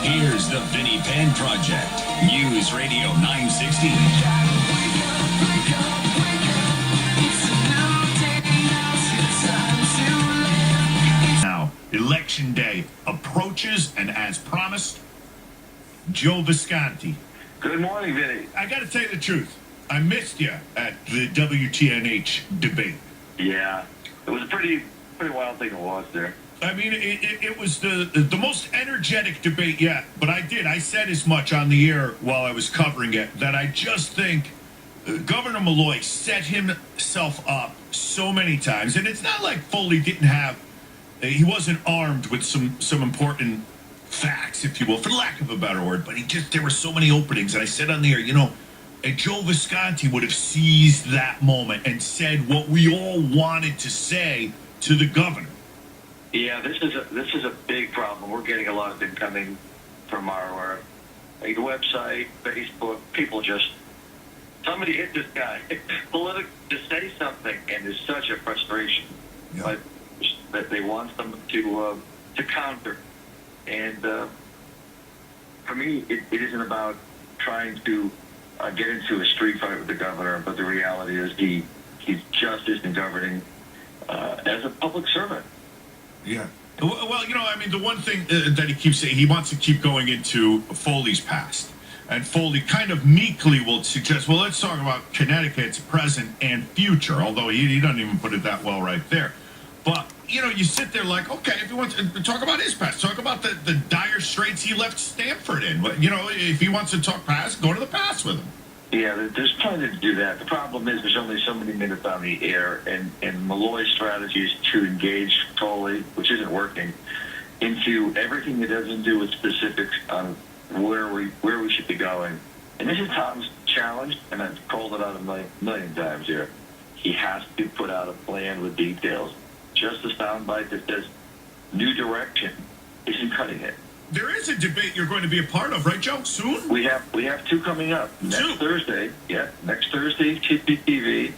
Here's the Vinnie Penn Project. News Radio 960. Now, Election Day approaches, and as promised, Joe Visconti. Good morning, Vinnie. I got to tell you the truth. I missed you at the WTNH debate. Yeah, it was a pretty wild thing to watch there. I mean, it was the most energetic debate yet, but I said as much on the air while I was covering it, that I just think Governor Malloy set himself up so many times, and it's not like Foley he wasn't armed with some important facts, if you will, for lack of a better word, but there were so many openings, and I said on the air, and Joe Visconti would have seized that moment and said what we all wanted to say to the governor. Yeah, this is a big problem. We're getting a lot of incoming from our website, Facebook. People somebody hit this guy to say something, and there's such a frustration, but that they want someone to counter. And for me, it isn't about trying to get into a street fight with the governor, but the reality is he just isn't governing as a public servant. Yeah. Well, the one thing that he keeps saying, he wants to keep going into Foley's past. And Foley kind of meekly will suggest, well, let's talk about Connecticut's present and future, although he doesn't even put it that well right there. But, you sit there like, okay, if he wants to talk about his past, talk about the dire straits he left Stanford in. But, if he wants to talk past, go to the past with him. Yeah, there's plenty to do that. The problem is there's only so many minutes on the air, and Malloy's strategy is to engage Foley, which isn't working, into everything that doesn't do with specifics on where we should be going. And this is Tom's challenge, and I've called it out a million times here. He has to put out a plan with details. Just a soundbite that says new direction isn't cutting it. There is a debate you're going to be a part of, right, Joe? Soon? We have two coming up. Next Thursday, TV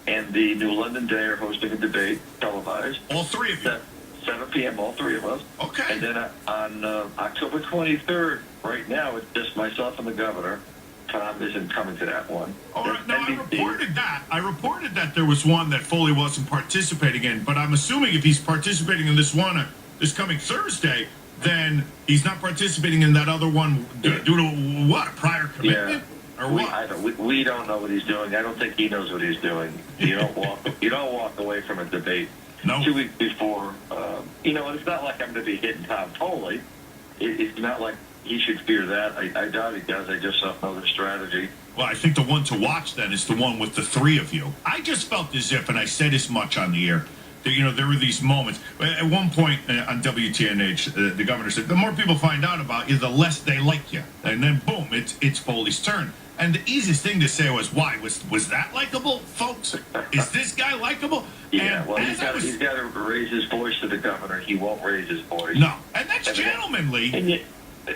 and the New London Day are hosting a debate, televised. All three of you? 7 p.m., all three of us. Okay. And then on October 23rd, right now, it's just myself and the governor. Tom isn't coming to that one. All right. No, I reported that there was one that Foley wasn't participating in, but I'm assuming if he's participating in this one, this coming Thursday, then he's not participating in that other one due to what? A prior commitment? Yeah. Or what? We don't know what he's doing. I don't think he knows what he's doing. You don't walk away from a debate 2 weeks before. It's not like I'm going to be hitting Tom Foley. It's not like he should fear that. I doubt he does. I just don't know the strategy. Well, I think the one to watch then is the one with the three of you. I just felt as if, and I said as much on the air, that, there were these moments. At one point on WTNH, the governor said, the more people find out about you, the less they like you. And then, boom, it's Foley's turn. And the easiest thing to say was, why? Was that likable, folks? Is this guy likable? Yeah, well, he's got to raise his voice to the governor. He won't raise his voice. No, and that's gentlemanly.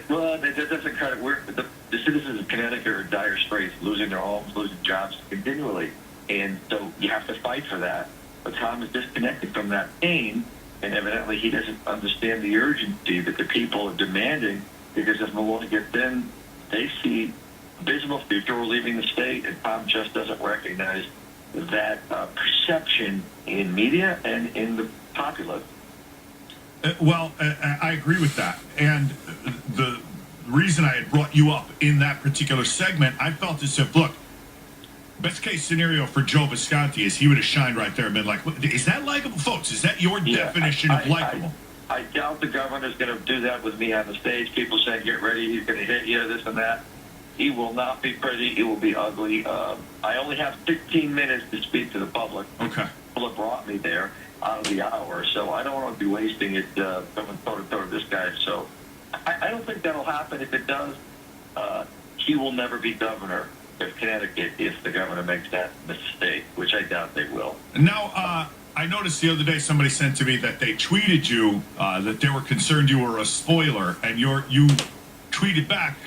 Well, that doesn't kind of the citizens of Connecticut are in dire straits, losing their homes, losing jobs continually. And so you have to fight for that. But Tom is disconnected from that pain, and evidently he doesn't understand the urgency that the people are demanding, because if Malloy gets in, they see abysmal future leaving the state, and Tom just doesn't recognize that perception in media and in the populace. I agree with that. And the reason I had brought you up in that particular segment, I felt as if, look, best case scenario for Joe Visconti is he would have shined right there and been like, is that likable? Folks, is that your definition of likable? I doubt the governor's going to do that with me on the stage. People saying, get ready, he's going to hit you, this and that. He will not be pretty. It will be ugly. I only have 15 minutes to speak to the public. Okay. People have brought me there out of the hour, so I don't want to be wasting it going toe-to-toe with this guy. So I don't think that'll happen. If it does, he will never be governor of Connecticut if the governor makes that mistake, which I doubt they will. Now, I noticed the other day somebody sent to me that they tweeted you that they were concerned you were a spoiler, and you tweeted back,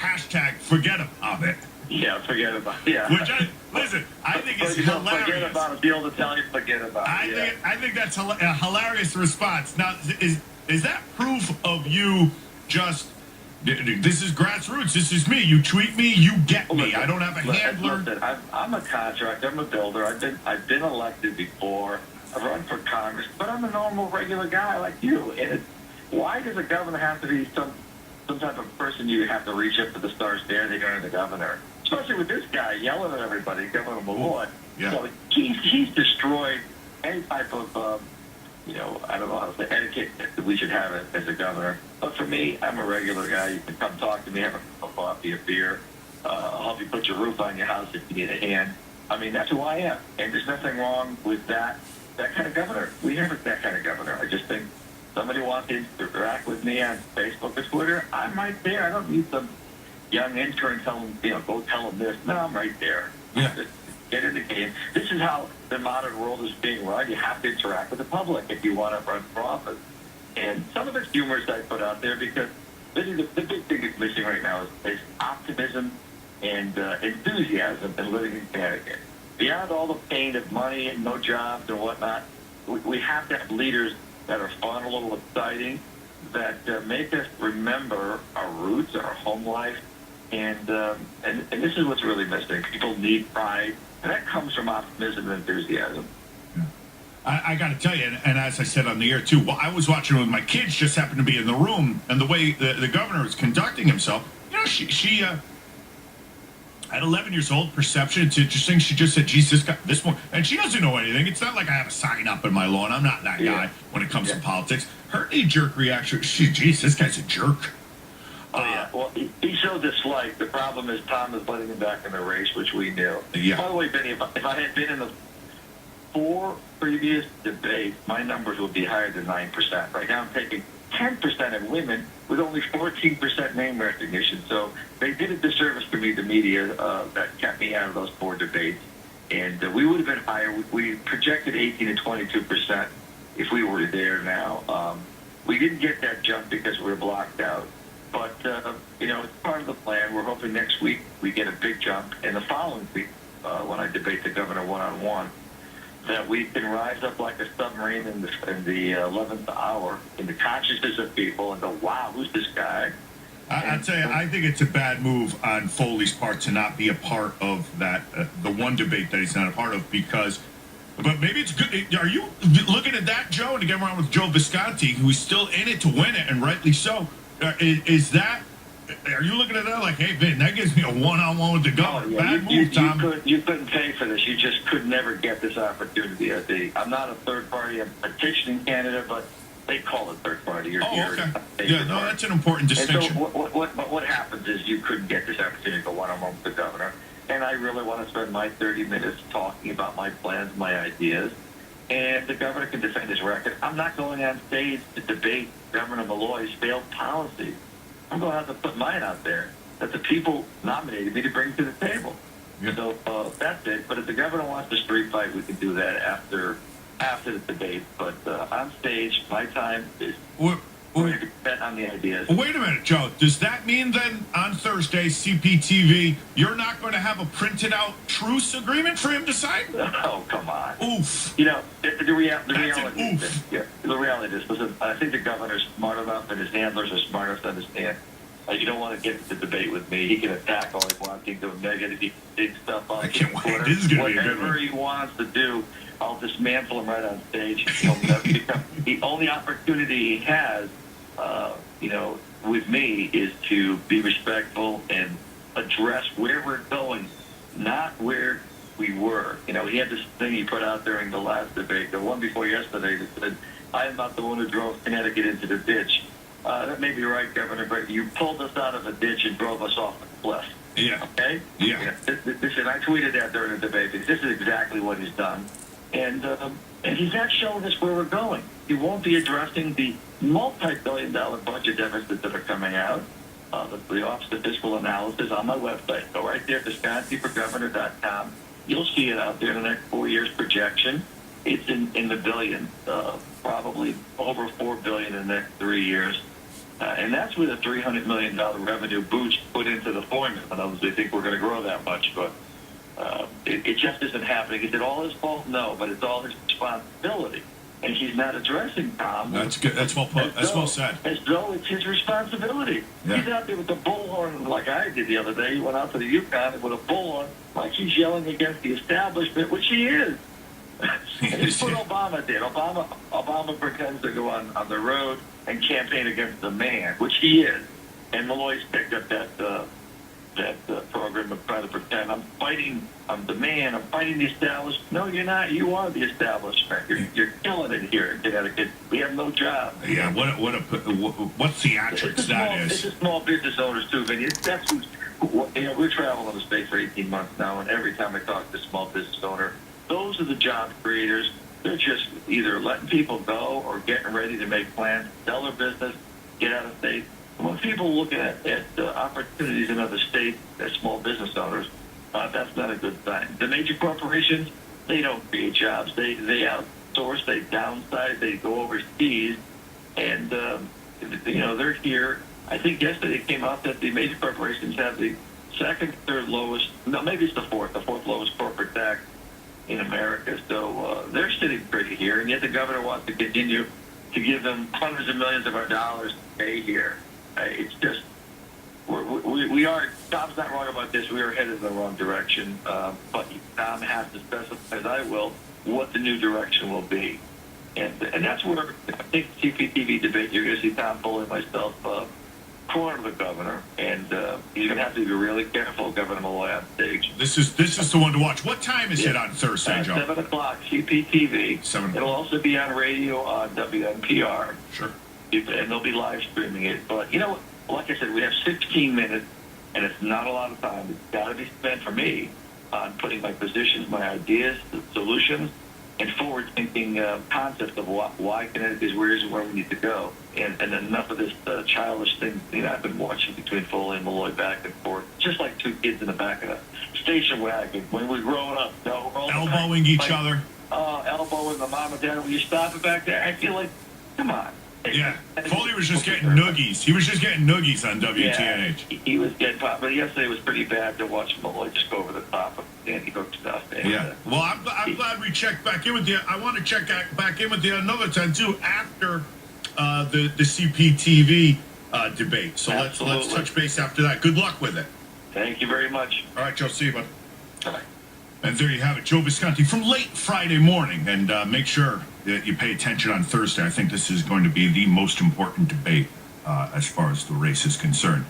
#forget about it. Yeah, forget about it. Yeah. Which I think is hilarious. Forget about it. The old Italian, forget about it. I think that's a hilarious response. Now, is that proof of you just This is grassroots. This is me. You tweet me, you get me. Listen, I don't have a handler. Listen, I'm a contractor. I'm a builder. I've been elected before. I've run for Congress, but I'm a normal, regular guy like you. And why does a governor have to be some type of person you have to reach up to the stars there? They go to the governor, especially with this guy yelling at everybody, Governor Malloy. Yeah. So he's destroyed any type of I don't know how to say etiquette that we should have as a governor. But for me, I'm a regular guy. You can come talk to me, have a cup of coffee, a beer. I'll help you put your roof on your house if you need a hand. I mean, that's who I am. And there's nothing wrong with that kind of governor. We have that kind of governor. I just think somebody wants to interact with me on Facebook or Twitter, I'm right there. I don't need some young intern telling go tell them this. No, I'm right there. Yeah. Get in the game. This is how the modern world is being run. You have to interact with the public if you want to run for office. And some of it's humorous I put out there because the big thing that's missing right now is optimism and enthusiasm in living in Connecticut. Beyond all the pain of money and no jobs and whatnot, we have to have leaders that are fun, a little exciting, that make us remember our roots, our home life, and this is what's really missing. People need pride. And that comes from optimism and enthusiasm. Yeah. I got to tell you, and as I said on the air too, well, I was watching with my kids, just happened to be in the room, and the way the governor was conducting himself, she at 11 years old, perception, it's interesting. She just said, geez, this one, and she doesn't know anything. It's not like I have a sign up in my lawn. I'm not that guy when it comes to politics. Her knee-jerk reaction, geez, this guy's a jerk. Oh, yeah. Well, he showed dislike. The problem is Tom is letting him back in the race, which we knew. Yeah. By the way, Vinnie, if I had been in the 4 previous debates, my numbers would be higher than 9%. Right now I'm taking 10% of women with only 14% name recognition. So they did a disservice to me, the media, that kept me out of those 4 debates. And we would have been higher. We projected 18 to 22% if we were there now. We didn't get that jump because we were blocked out. But, it's part of the plan. We're hoping next week we get a big jump. And the following week, when I debate the governor one-on-one, that we can rise up like a submarine in the 11th hour in the consciousness of people and go, wow, who's this guy? I'll tell you, I think it's a bad move on Foley's part to not be a part of that, the one debate that he's not a part of, but maybe it's good. Are you looking at that, Joe, and to get around with Joe Visconti, who's still in it to win it, and rightly so? Are you looking at that like, hey, Vin, that gives me a one-on-one with the governor? Bad move, Tom. You couldn't pay for this. You just could never get this opportunity. I'm not a third party. I'm a petitioning candidate, but they call it third party. Okay. Yeah, no, that's an important distinction. And so what happens is you couldn't get this opportunity to go one-on-one with the governor. And I really want to spend my 30 minutes talking about my plans, my ideas. And the governor can defend his record. I'm not going on stage to debate Governor Malloy's failed policy. I'm going to have to put mine out there that the people nominated me to bring to the table. Yeah. So that's it. But if the governor wants a street fight, we can do that after the debate. But on stage, my time is bet on the ideas. Wait a minute, Joe. Does that mean then on Thursday, CPTV, you're not going to have a printed out truce agreement for him to sign? Oh, come on. Oof. The reality oof. is, the reality is, listen, I think the governor's smart enough and his handlers are smart enough to understand. You don't want to get into debate with me. He can attack all he wants. He can do negative, he can dig stuff up. I can't wait. This is going to be a good one. Whatever he wants to do, I'll dismantle him right on stage. He'll never become, the only opportunity he has, with me is to be respectful and address where we're going, not where we were. He had this thing he put out during the last debate, the one before yesterday, that said, I am not the one who drove Connecticut into the ditch. That may be right, Governor, but you pulled us out of a ditch and drove us off a cliff. Yeah. Okay? Yeah. Listen, I tweeted that during the debate because this is exactly what he's done. And he's not showing us where we're going. He won't be addressing the multi-billion-dollar budget deficits that are coming out. The Office of Fiscal Analysis on my website. Go right there, ViscontiForGovernor.com. You'll see it out there in the next 4 years projection. It's in the billions, probably over $4 billion in the next 3 years. And that's with a $300 million revenue boost put into the formula. In other words, they think we're going to grow that much, but it just isn't happening. Is it all his fault? No, but it's all his responsibility. and he's not addressing Tom. That's good. That's well put. That's well said. As though it's his responsibility. Yeah. He's out there with the bullhorn like I did the other day. He went out to the Yukon with a bullhorn like he's yelling against the establishment, which he is. And it's what Obama did. Obama pretends to go on the road and campaign against the man, which he is. And Malloy's picked up that program of trying to pretend I'm fighting. I'm the man. I'm fighting the establishment. No, you're not. You are the establishment. You're killing it here in Connecticut. We have no job. Yeah. What theatrics that is. It's the small business owners too, Vinnie. That's who's. We're traveling the state for 18 months now, and every time I talk to a small business owner, those are the job creators. They're just either letting people go or getting ready to make plans, sell their business, get out of state. When people look at opportunities in other states as small business owners, that's not a good sign. The major corporations, they don't create jobs. They outsource, they downsize, they go overseas, and they're here. I think yesterday it came out that the major corporations have the second, third lowest, no, maybe it's the fourth lowest corporate tax in America. So they're sitting pretty here, and yet the governor wants to continue to give them hundreds of millions of our dollars to pay here. It's just, we are, Tom's not wrong about this, we are headed in the wrong direction, but Tom has to specify, as I will, what the new direction will be. And that's where I think the CPTV debate, you're going to see Tom Bull and myself corner the governor, and he's going to have to be really careful, Governor Malloy, on stage. This is the one to watch. What time is it on Thursday, Joe? 7 o'clock, CPTV. 7 o'clock. It'll also be on radio on WNPR. Sure. And they'll be live streaming it. But, like I said, we have 16 minutes, and it's not a lot of time. It's got to be spent for me on putting my positions, my ideas, the solutions, and forward-thinking concepts of why Connecticut is where it is and where we need to go. And enough of this childish thing I've been watching between Foley and Malloy back and forth, just like two kids in the back of a station wagon when we're growing up. Elbowing each other. Elbowing the mom and dad. Will you stop it back there? I feel like, come on. Yeah, Foley was just getting noogies. He was just getting noogies on WTNH. Yeah, he was getting pop, but yesterday was pretty bad to watch Malloy just go over the top of Andy Hook stuff. And, yeah. Well, I'm glad we checked back in with you. I want to check back in with you another time too after the CPTV debate. So let's touch base after that. Good luck with it. Thank you very much. All right, Joe. See you, bud. Bye. And there you have it, Joe Visconti from late Friday morning. And make sure that you pay attention on Thursday. I think this is going to be the most important debate as far as the race is concerned.